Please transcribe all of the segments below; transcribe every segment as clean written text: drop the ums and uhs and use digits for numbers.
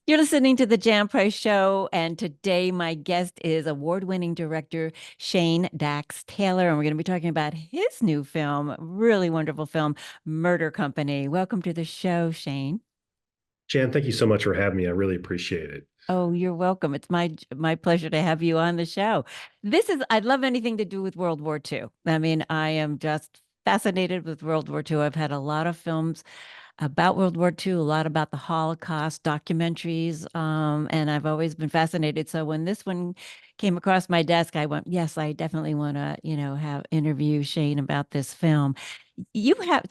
You're listening to the Jan Price Show, and today my guest is award-winning director Shane Dax Taylor, and we're going to be talking about his new film, really wonderful film, Murder Company. Welcome to the show, Shane. Jan, thank you so much for having me. I really appreciate it. Oh, you're welcome. It's my pleasure to have you on the show. I love anything to do with World War II. I mean, I am just fascinated with World War II. I've had a lot of films about World War II, a lot about the Holocaust documentaries, and I've always been fascinated. So when this one came across my desk, I went, "Yes, I definitely want to, have interview Shane about this film." You have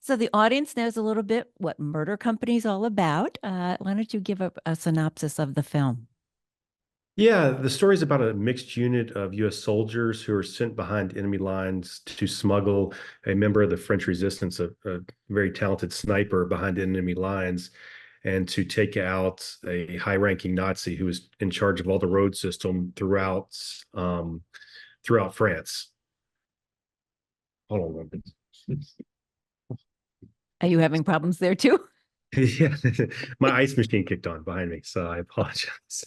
so the audience knows a little bit what Murder Company is all about. Why don't you give a synopsis of the film? Yeah, the story is about a mixed unit of U.S. soldiers who are sent behind enemy lines to smuggle a member of the French resistance, a very talented sniper behind enemy lines, and to take out a high-ranking Nazi who was in charge of all the road system throughout France. Hold on one minute. Are you having problems there too? Yeah, my ice machine kicked on behind me, so I apologize.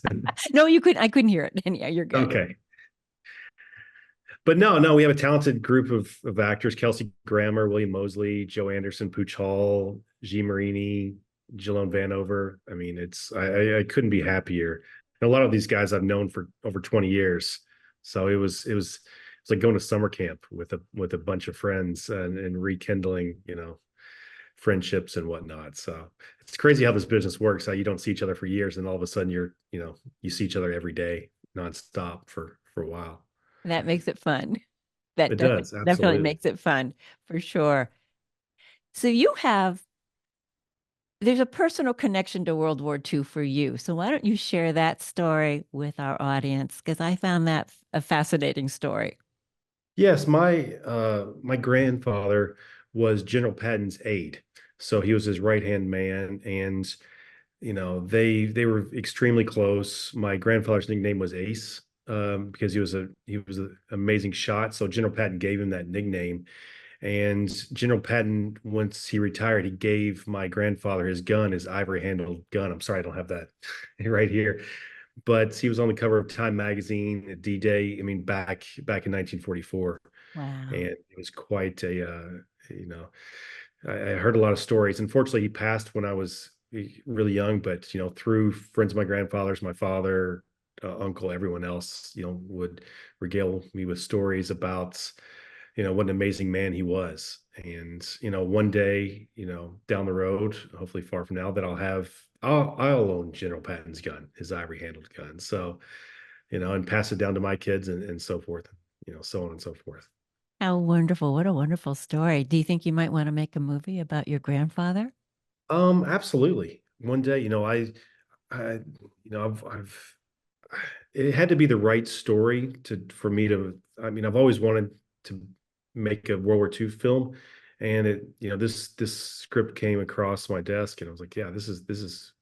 No, you couldn't. I couldn't hear it. And yeah, you're good. Okay. But no, we have a talented group of actors: Kelsey Grammer, William Mosley, Joe Anderson, Pooch Hall, G. Marini, Jillone Vanover. I mean, I couldn't be happier. And a lot of these guys I've known for over 20 years. So it's like going to summer camp with a bunch of friends and rekindling, friendships and whatnot. So it's crazy how this business works, how you don't see each other for years and all of a sudden you see each other every day nonstop for a while. That makes it fun. That It does, definitely absolutely. makes it fun for sure. So there's a personal connection to World War II for you. So why don't you share that story with our audience? Because I found that a fascinating story. Yes, my grandfather was General Patton's aide. So he was his right-hand man, and they were extremely close. My grandfather's nickname was Ace, because he was an amazing shot. So General Patton gave him that nickname. And General Patton, once he retired, he gave my grandfather his gun, his ivory handled gun. I'm sorry, I don't have that right here, but he was on the cover of Time magazine at D-Day. I mean, back in 1944, and Wow. it was quite you know, I heard a lot of stories. Unfortunately, he passed when I was really young, but through friends of my grandfather's, my father, uncle, everyone else, would regale me with stories about what an amazing man he was. And one day, down the road, hopefully far from now, that I'll own General Patton's gun, his ivory handled gun. So, and pass it down to my kids and so forth, so on and so forth. How wonderful. What a wonderful story. Do you think you might want to make a movie about your grandfather? Absolutely. One day, I, I've it had to be the right story for me to. I mean, I've always wanted to make a World War II film, and this script came across my desk, and I was like, yeah, this is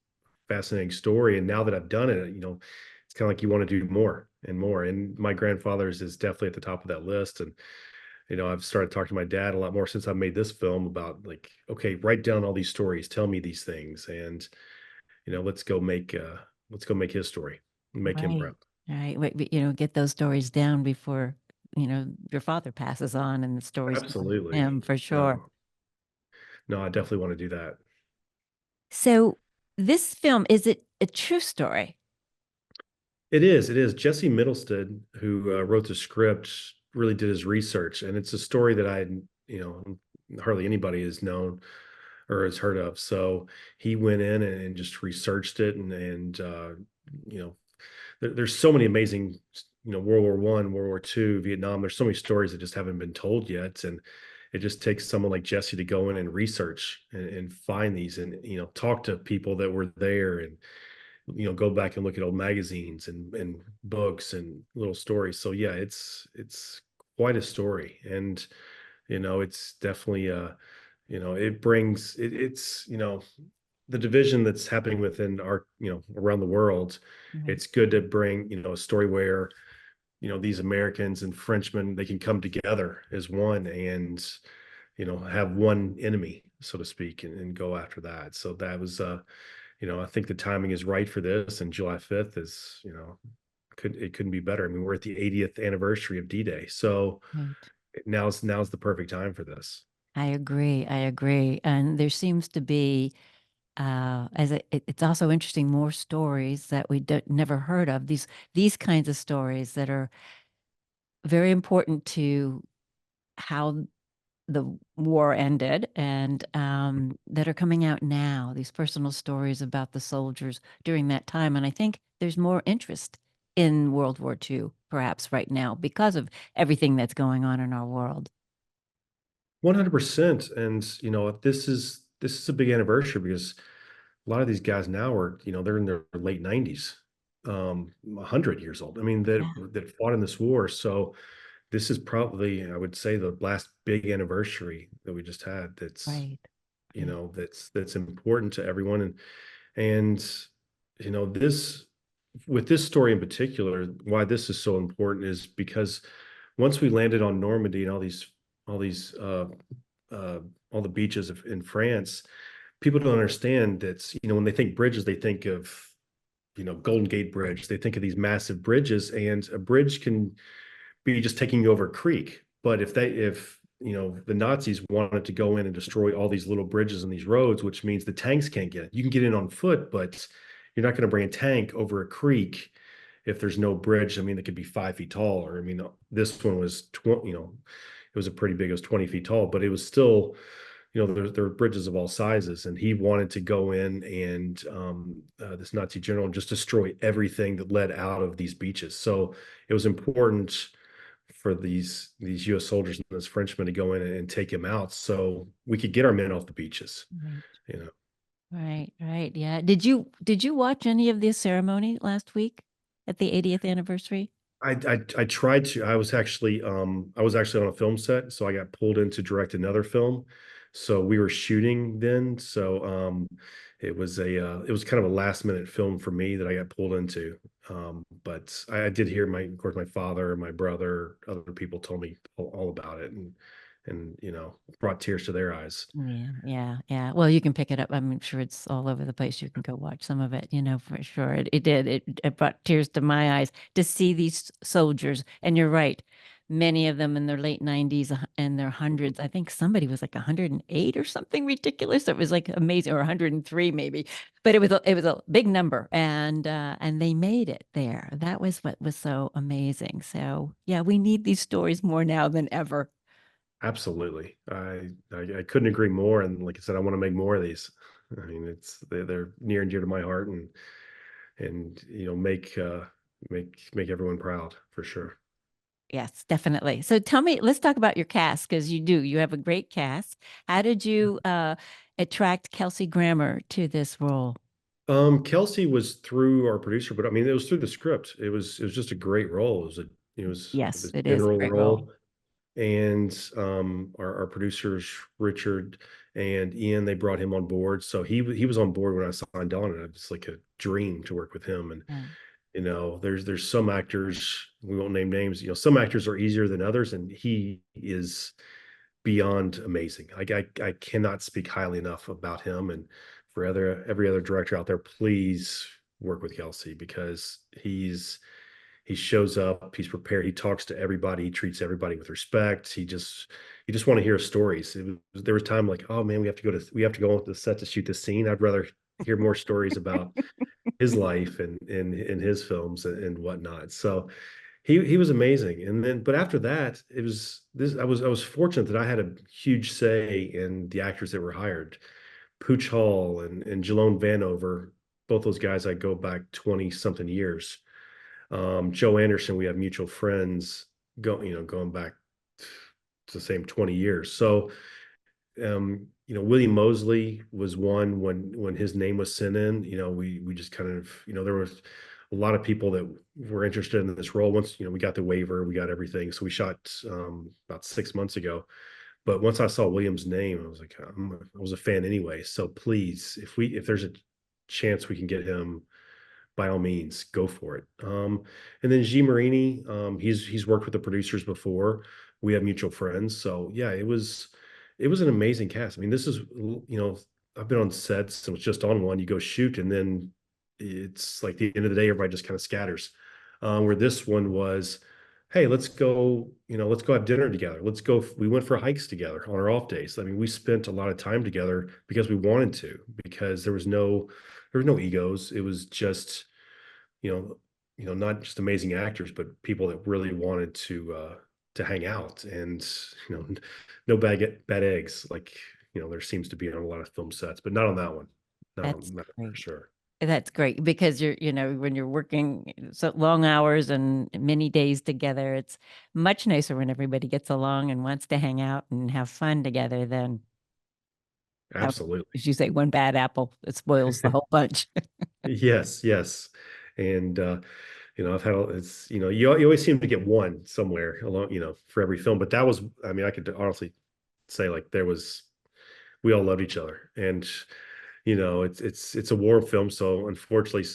fascinating story. And now that I've done it, it's kind of like you want to do more and more. And my grandfather's is definitely at the top of that list. And I've started talking to my dad a lot more since I made this film about, like, okay, write down all these stories, tell me these things, and let's go make his story, make him Right. proud. Right. Get those stories down before, your father passes on and the stories come from Absolutely. him for sure. No, no, I definitely want to do that. So this film, is it a true story? It is. Jesse Middleston, who wrote the script, really did his research, and it's a story that hardly anybody has known or has heard of. So he went in and just researched it, and you know, there's so many amazing, World War One, World War Two, Vietnam. There's so many stories that just haven't been told yet, and it just takes someone like Jesse to go in and research and find these, and talk to people that were there, and go back and look at old magazines and books and little stories. So yeah, it's quite a story, and it's definitely it brings it's the division that's happening within our around the world. Right. It's good to bring a story where these Americans and Frenchmen, they can come together as one, and have one enemy, so to speak, and go after that. So that was I think the timing is right for this, and July 5th is, it couldn't be better. I mean, we're at the 80th anniversary of D-Day, so Right. now's the perfect time for this. I agree. I agree. And there seems to be, it's also interesting, more stories that we never heard of. These kinds of stories that are very important to how the war ended, and that are coming out now. These personal stories about the soldiers during that time, and I think there's more interest in World War II, perhaps right now, because of everything that's going on in our world. 100%. And this is a big anniversary because a lot of these guys now are, they're in their late 90s, 100 years old. I mean, Yeah. that fought in this war. So this is probably, I would say, the last big anniversary that we just had. Right. Right. That's important to everyone. And this, with this story in particular, why this is so important is because once we landed on Normandy and all these uh, all the beaches in France, people don't understand that, when they think bridges, they think of, Golden Gate Bridge. They think of these massive bridges, and a bridge can be just taking you over a creek. But if the Nazis wanted to go in and destroy all these little bridges and these roads, which means the tanks can't get in. You can get in on foot, but you're not going to bring a tank over a creek if there's no bridge. I mean, it could be 5 feet tall, or I mean, this one was 20. It was a pretty big. It was 20 feet tall, but it was still, there were bridges of all sizes, and he wanted to go in and this Nazi general, and just destroy everything that led out of these beaches. So it was important for these U.S. soldiers and those Frenchmen to go in and take him out, so we could get our men off the beaches. Right. You know, Right. Right. Yeah. Did you watch any of this ceremony last week at the 80th anniversary? I tried to. I was actually on a film set, so I got pulled in to direct another film. So we were shooting then. So it was kind of a last minute film for me that I got pulled into. But I did hear, of course, my father, my brother, other people told me all about it, and brought tears to their eyes. Yeah, yeah, yeah. Well, you can pick it up. I'm sure it's all over the place. You can go watch some of it, for sure. It did. It brought tears to my eyes to see these soldiers. And you're right. Many of them in their late 90s and their hundreds. I think somebody was like 108 or something ridiculous. It was like amazing, or 103 maybe. But it was a big number, and they made it there. That was what was so amazing. So, yeah, we need these stories more now than ever. Absolutely. I couldn't agree more. And like I said, I want to make more of these. I mean, they're near and dear to my heart, and make everyone proud for sure. Yes, definitely. So tell me, let's talk about your cast, because you have a great cast. How did you attract Kelsey Grammer to this role? Kelsey was through our producer, but I mean, it was through the script. It was just a great role. It was Yes, this it is a general great role. role, and our producers Richard and Ian, they brought him on board. So he was on board when I signed on, and it was like a dream to work with him. And Yeah. there's some actors, we won't name names. Some actors are easier than others, and he is beyond amazing. I cannot speak highly enough about him. And for every other director out there, please work with Kelsey, because he shows up, he's prepared, he talks to everybody, he treats everybody with respect. You just want to hear stories. There was time like, oh man, we have to go on the set to shoot this scene. I'd rather hear more stories about his life and his films and whatnot. So he was amazing. And then, but after that, it was this. I was fortunate that I had a huge say in the actors that were hired. Pooch Hall and Jalone Vanover, both those guys I go back 20 something years. Joe Anderson, we have mutual friends going back to the same 20 years. So William Mosley was one when his name was sent in. We just kind of, there was a lot of people that were interested in this role. Once, we got the waiver, we got everything. So we shot about 6 months ago. But once I saw William's name, I was like, I was a fan anyway. So please, if there's a chance we can get him, by all means, go for it. And then G Marini, he's worked with the producers before. We have mutual friends, so yeah, it was an amazing cast. I mean, this is I've been on sets and was just on one. You go shoot, and then it's like the end of the day, everybody just kind of scatters. Where this one was, hey, let's go, let's go have dinner together. Let's go. We went for hikes together on our off days. I mean, we spent a lot of time together because we wanted to, because there was no egos. It was just, you know, not just amazing actors, but people that really wanted to hang out, and no bad eggs like there seems to be on a lot of film sets, but not on that one. That's Not for great. sure. That's great because when you're working so long hours and many days together, it's much nicer when everybody gets along and wants to hang out and have fun together than have, Absolutely. as you say, one bad apple that spoils the whole bunch. Yes, yes. And I've had it's you always seem to get one somewhere along, for every film. But that was, I mean, I could honestly say, like, we all loved each other. And it's a war film, so unfortunately,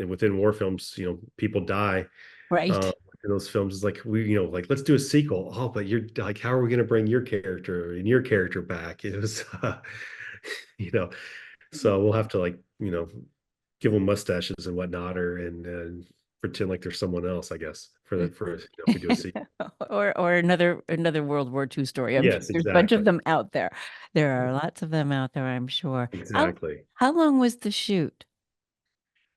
within war films, people die. Right. In those films, it's like, like, let's do a sequel. Oh, but you're like, how are we going to bring your character back? It was you know so we'll have to, like, give them mustaches and whatnot, and pretend like there's someone else, I guess, if we do a sequel. Or another World War II story. I'm sure Yes, there's a bunch of exactly. them out there. There are lots of them out there, I'm sure. Exactly. How long was the shoot?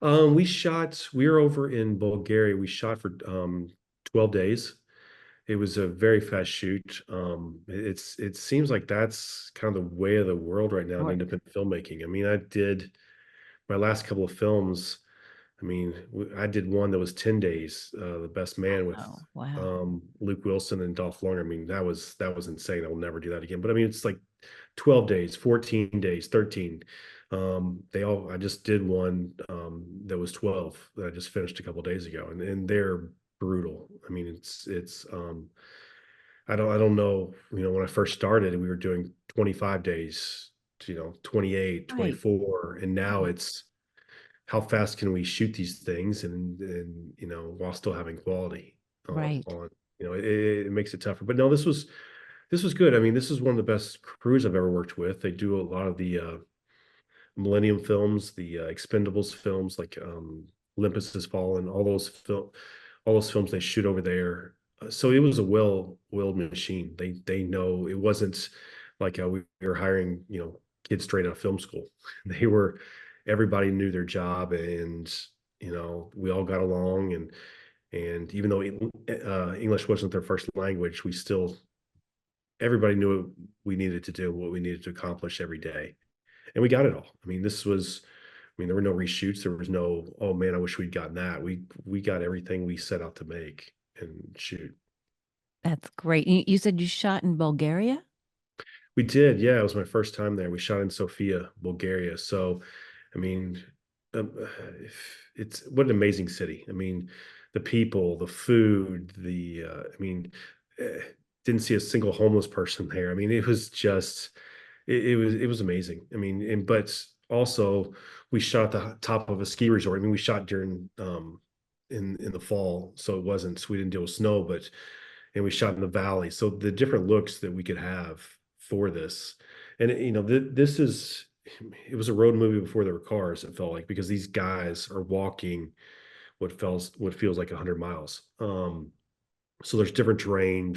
We were over in Bulgaria. We shot for 12 days. It was a very fast shoot. It seems like that's kind of the way of the world right now in Right. independent filmmaking. I mean, I did my last couple of films. I mean, I did one that was 10 days, The Best Man, with Oh, wow. Luke Wilson and Dolph Lundgren. I mean, that was insane. I will never do that again. But I mean, it's like 12 days, 14 days, 13. I just did one that was 12 that I just finished a couple days ago, and they're brutal. I mean, it's I don't know, when I first started, we were doing 25 days, 28, Right. 24, and now Right. it's how fast can we shoot these things, and while still having quality Right. on, it makes it tougher. But no, this was good. I mean, this is one of the best crews I've ever worked with. They do a lot of the Millennium films, the Expendables films, like Olympus Has Fallen, all those films they shoot over there. So it was a well-oiled machine. They know it wasn't like we were hiring, kids straight out of film school. Everybody knew their job, and we all got along, and even though English wasn't their first language, everybody knew what we needed to do, what we needed to accomplish every day, and we got it all. I mean, there were no reshoots. There was no, oh man, I wish we'd gotten that. We got everything we set out to make and shoot. That's great. You said you shot in Bulgaria? We did, yeah. It was my first time there. We shot in Sofia, Bulgaria. So, I mean, um, it's what an amazing city. I mean, the people, the food, I mean, eh, didn't see a single homeless person there. I mean, it was just, it was amazing. I mean, but also we shot at the top of a ski resort. I mean, we shot during in the fall, so we didn't deal with snow, and we shot in the valley. So the different looks that we could have for this, and it was a road movie before there were cars. It felt like, because these guys are walking what feels like 100 miles. So there's different terrain.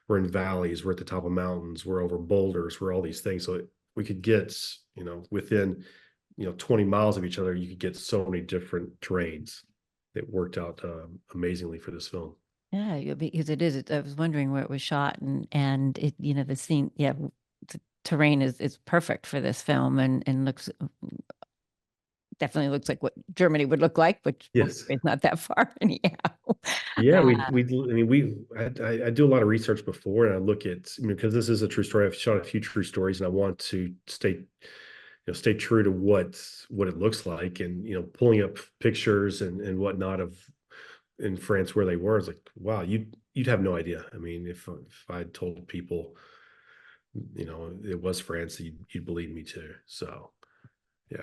We're in valleys. We're at the top of mountains. We're over boulders. We're all these things. So we could get, within 20 miles of each other. You could get so many different terrains that worked out amazingly for this film. Yeah, because I was wondering where it was shot, and the scene, yeah, the terrain is perfect for this film, and definitely looks like what Germany would look like, which Yes. is not that far anyhow. Yeah, Uh, I mean, I do a lot of research before, and I look at, because this is a true story. I've shot a few true stories, and I want to stay true to what it looks like, and pulling up pictures and whatnot of in France where they were. It's like, wow, you'd have no idea. I mean, if I told people, it was France, you'd believe me too. So yeah,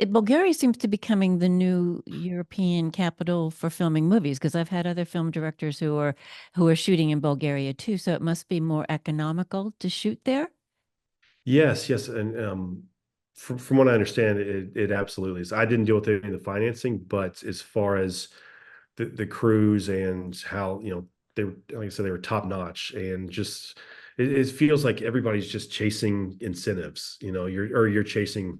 Bulgaria seems to be becoming the new European capital for filming movies, because I've had other film directors who are shooting in Bulgaria too. So it must be more economical to shoot there. Yes, yes, and from what I understand, it absolutely is. I didn't deal with any of the financing, but as far as the crews and how, they were, like I said, they were top notch, and just it feels like everybody's just chasing incentives. You're chasing.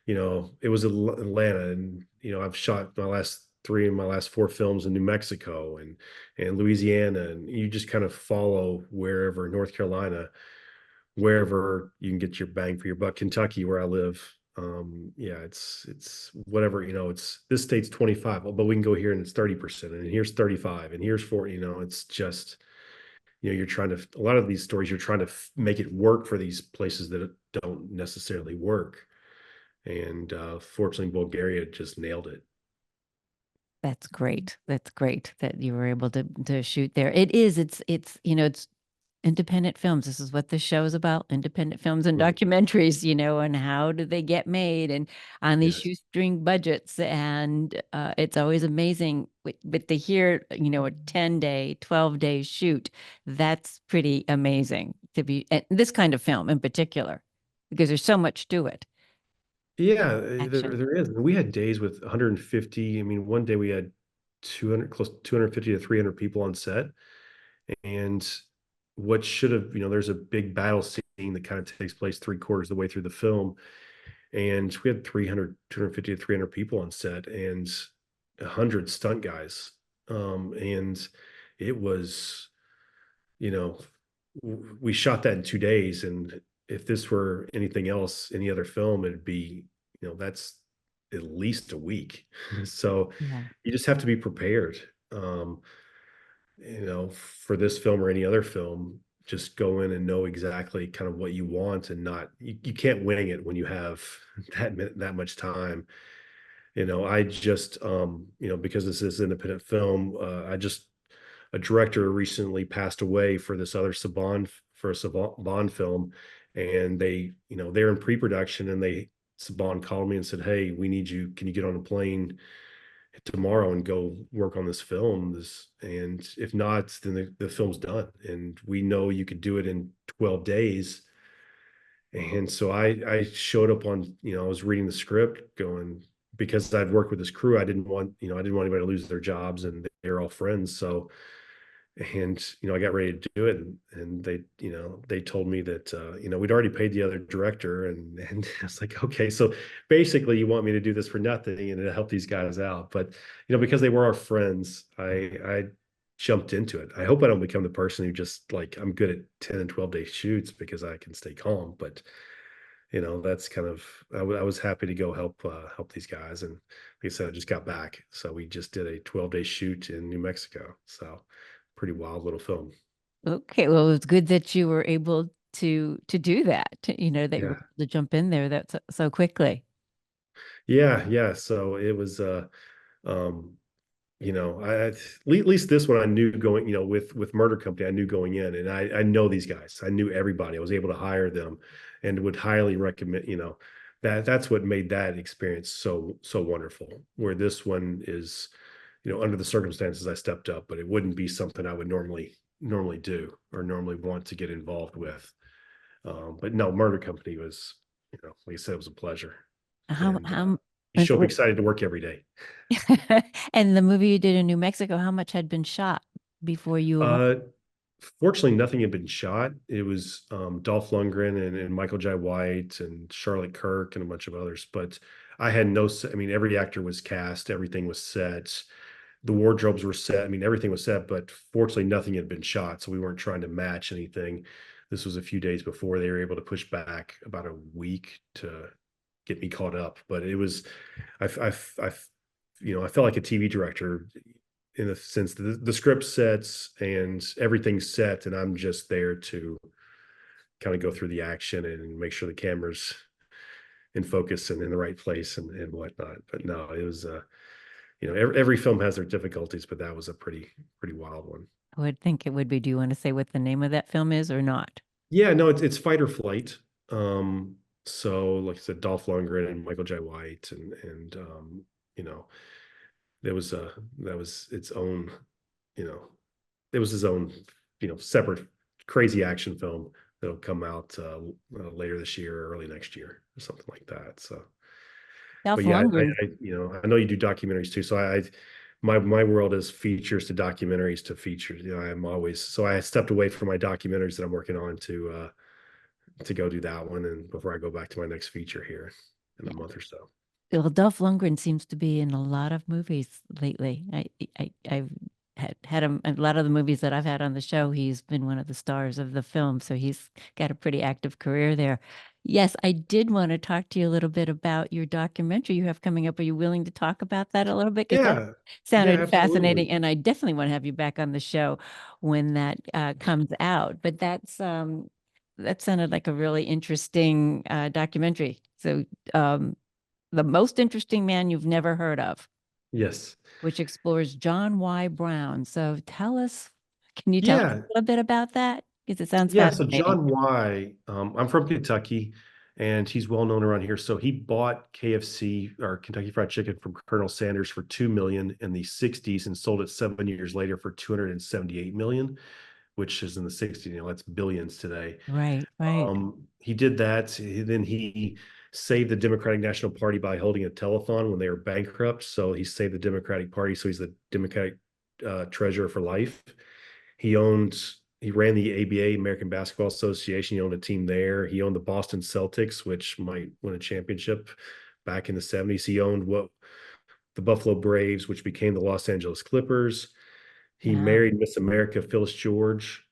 It was Atlanta, and I've shot my last four films in New Mexico and Louisiana, and you just kind of follow wherever North Carolina, wherever you can get your bang for your buck. Kentucky, where I live, yeah, it's whatever, it's this state's 25, but we can go here and it's 30%, and here's 35, and here's 40. It's just, you're trying to, a lot of these stories, you're trying to make it work for these places that don't necessarily work. And fortunately, Bulgaria just nailed it. That's great. That's great that you were able to shoot there. It is. It's independent films. This is what this show is about, independent films and Right. documentaries, and how do they get made and on these Yes. shoestring budgets. And it's always amazing. But to hear, a 10-day, 12-day shoot, that's pretty amazing to be, and this kind of film in particular, because there's so much to it. Yeah, Action. there is. We had days with 150. I mean, one day we had 200, close to 250 to 300 people on set. And what should have, there's a big battle scene that kind of takes place three-quarters of the way through the film. And we had 300, 250 to 300 people on set and 100 stunt guys. And it was, you know, we shot that in 2 days. And if this were anything else, any other film, it'd be, that's at least a week. So Yeah. you just have to be prepared. For this film or any other film, just go in and know exactly kind of what you want, and not, you can't wing it when you have that much time. I just, because this is independent film, I just, a director recently passed away for this other for a Saban film, and they're in pre-production, and Saban called me and said, "Hey, we need you. Can you get on a plane tomorrow and go work on this film? And if not, then the film's done. And we know you could do it in 12 days." And so I showed up on, I was reading the script going, because I'd worked with this crew, I didn't want anybody to lose their jobs, and they're all friends. So, and I got ready to do it, and they told me that we'd already paid the other director, and I was like, okay, so basically you want me to do this for nothing and to help these guys out. But because they were our friends, I jumped into it. I hope I don't become the person who just, like, I'm good at 10 and 12-day shoots because I can stay calm. But that's kind of, I was happy to go help these guys. And like I said, I just got back, so we just did a 12-day shoot in New Mexico. So pretty wild little film. Okay. Well, it's good that you were able to do that, that you were Yeah. able to jump in there that so quickly. Yeah, yeah. So it was um at least this one I knew going, with Murder Company, I knew going in, and I know these guys. I knew everybody. I was able to hire them, and would highly recommend, that's what made that experience so wonderful. Where this one is, under the circumstances, I stepped up, but it wouldn't be something I would normally do or normally want to get involved with. But no, Murder Company was, like I said, it was a pleasure. And How you and show up wait. excited to work every day. And the movie you did in New Mexico, how much had been shot before you arrived? Uh, Fortunately, nothing had been shot. It was Dolph Lundgren and Michael J. White and Charlotte Kirk and a bunch of others. But I had I mean, every actor was cast, everything was set, the wardrobes were set. I mean, everything was set, but fortunately, nothing had been shot. So we weren't trying to match anything. This was a few days before they were able to push back about a week to get me caught up. But it was, I I felt like a TV director, in the sense that the script sets and everything's set, and I'm just there to kind of go through the action and make sure the camera's in focus and in the right place and whatnot. But no, it was every film has their difficulties, but that was a pretty wild one. I would think it would be. Do you want to say what the name of that film is or not? Yeah, no, it's Fight or Flight. So like I said, Dolph Lundgren and Michael J. White, and you know, there was that was its own, you know, it was his own, separate crazy action film. that'll come out later this year or early next year or something like that. So, but Dolph yeah, Lundgren. I know you do documentaries too. So my world is features to documentaries to features. I'm always, so I stepped away from my documentaries that I'm working on to go do that one, and before I go back to my next feature here in a Yeah. month or so. Well, Dolph Lundgren seems to be in a lot of movies lately. I've had him a lot of the movies that I've had on the show. He's been one of the stars of the film, so he's got a pretty active career there. Yes, I did want to talk to you a little bit about your documentary you have coming up. Are you willing to talk about that a little bit? Because that Yeah, yeah, sounded absolutely. fascinating, and I definitely want to have you back on the show when that comes out. But that sounded like a really interesting documentary. So, the most interesting man you've never heard of, Yes. which explores John Y. Brown. So can you tell us Yeah. a little bit about that? Because it sounds Yeah. So fascinating. John Y, I'm from Kentucky and he's well known around here. So he bought KFC or Kentucky Fried Chicken from Colonel Sanders for 2 million in the 60s and sold it 7 years later for 278 million, which is in the 60s, that's billions today. Right, right. He did that. Then he saved the Democratic National Party by holding a telethon when they were bankrupt. So he saved the Democratic Party. So he's the Democratic treasurer for life. He owned, he ran the ABA, American Basketball Association. He owned a team there. He owned the Boston Celtics, which might win a championship back in the 70s. He owned the Buffalo Braves, which became the Los Angeles Clippers. He Wow. married Miss America, Phyllis George.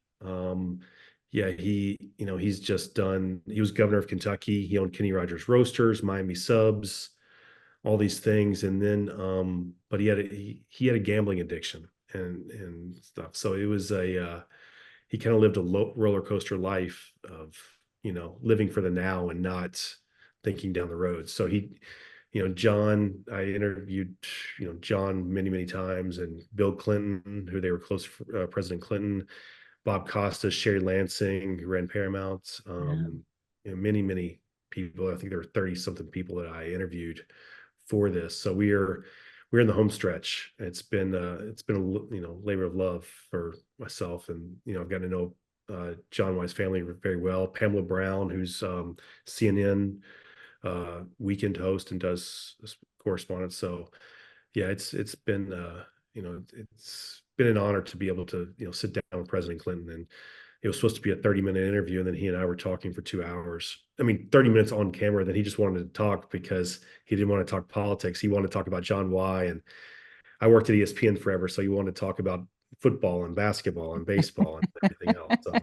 Yeah, he's just done, he was governor of Kentucky. He owned Kenny Rogers Roasters, Miami Subs, all these things. And then, but he had a gambling addiction and stuff. So it was he kind of lived a roller coaster life of, living for the now and not thinking down the road. So John, I interviewed, John many, many times, and Bill Clinton, who they were close, President Clinton, Bob Costas, Sherry Lansing, who ran Paramount, Wow. many, many people. I think there were 30 something people that I interviewed for this. So we're in the home stretch. It's been a labor of love for myself, and I've gotten to know John Y's family very well. Pamela Brown, who's CNN weekend host and does correspondence. So yeah, it's been an honor to be able to sit down with President Clinton, and it was supposed to be a 30-minute interview, and then he and I were talking for 2 hours. I mean, 30 minutes on camera. Then he just wanted to talk because he didn't want to talk politics. He wanted to talk about John Y. And I worked at ESPN forever, so he wanted to talk about football and basketball and baseball and everything else. So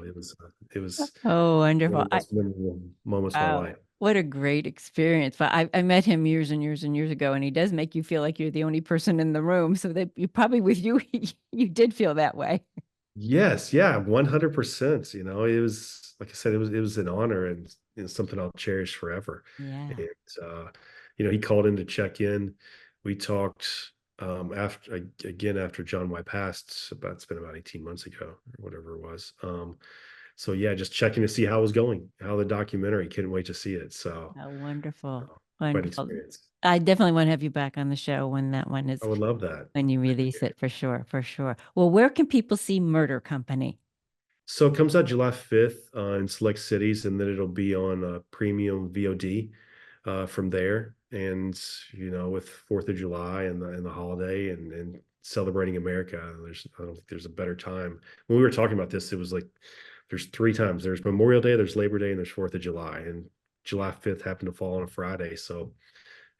it was Oh, one wonderful. of the most memorable moments of my Wow. life. What a great experience. But I met him years and years and years ago, and he does make you feel like you're the only person in the room. So that you probably with you, you did feel that way. Yes, yeah, 100%. It was, like I said, it was an honor and something I'll cherish forever. Yeah. And he called in to check in. We talked after John Y passed, it's been about 18 months ago or whatever it was. So yeah, just checking to see how it was going, how the documentary, couldn't wait to see it. So Oh, wonderful. quite an Wonderful. experience. I definitely want to have you back on the show when that one I is would love that. when you release it for sure, for sure. Well, where can people see Murder Company? So it comes out July 5th in select cities, and then it'll be on premium VOD from there. And with 4th of July and the holiday and celebrating America, I don't think there's a better time. When we were talking about this, it was like there's three times. There's Memorial Day, there's Labor Day, and there's 4th of July. And July 5th happened to fall on a Friday, so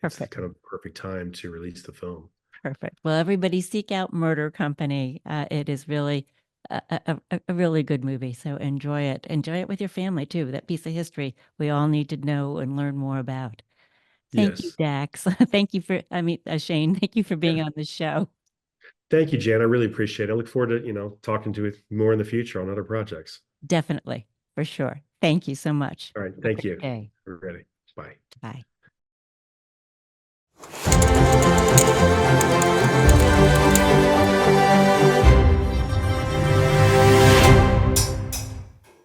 it's Perfect. kind of perfect time to release the film. Perfect. Well, everybody seek out Murder Company. It is really a really good movie. So enjoy it. Enjoy it with your family too. That piece of history we all need to know and learn more about. Thank you, Yes. Dax. Thank you Shane. Thank you for being Yeah. on the show. Thank you, Jan. I really appreciate it. I look forward to, talking to you more in the future on other projects. Definitely, for sure. Thank you so much. All right. Have a Thank great you. day. We're ready. Bye. Bye.